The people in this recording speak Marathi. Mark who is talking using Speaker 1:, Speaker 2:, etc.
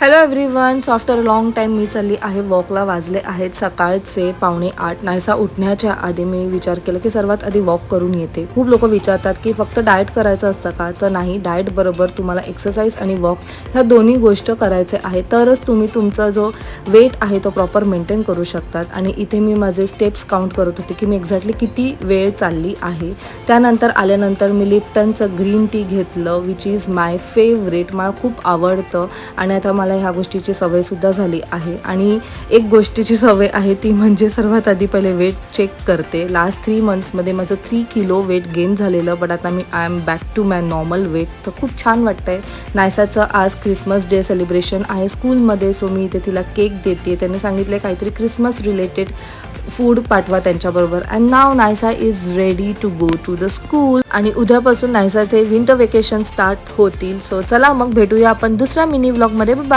Speaker 1: Hello everyone, so after a long time मी चालली आहे वॉकला. वाजले आहेत सकाळचे 7:45. नाहीसा उठण्याच्या आधी मी विचार केला की सर्वात आधी वॉक करून येते. खूप लोक विचारतात की फक्त डाएट करायचं असतं का? तर नाही, डाएट बरोबर तुम्हाला एक्सरसाइज आणि वॉक ह्या दोन्ही गोष्ट करायचे आहे, तरच तुम्ही तुमचा जो वेट आहे तो प्रॉपर मेंटेन करू शकतात. आणि इथे मी माझे स्टेप्स काउंट करत होते की मी एक्झॅक्टली किती वेळ चालली आहे. त्यानंतर आल्यानंतर मी लिप्टनचं ग्रीन टी घेतलं, विच इज माय फेवरेट. मला खूप आवडतं आणि आता मला ह्या गोष्टीची सवयसुद्धा झाली आहे. आणि एक गोष्टीची सवय आहे ती म्हणजे सर्वात आधी पहिले वेट चेक करते. लास्ट 3 मंथ्समध्ये माझं 3 किलो वेट गेन झालेलं, बट आता मी I am back to my normal weight. तर खूप छान वाटतं आहे. नायसाचं आज क्रिसमस डे सेलिब्रेशन आहे स्कूलमध्ये, सो मी इथे तिला केक देते. त्यांनी सांगितले काहीतरी क्रिसमस रिलेटेड फूड पाठवा त्यांच्याबरोबर. अँड नाव Naisa is ready to go to the school. आणि उद्यापासून नायसाचे विंटर वेकेशन स्टार्ट होतील. सो चला मग भेटूया आपण दुसऱ्या मिनी व्लॉगमध्ये. बाय.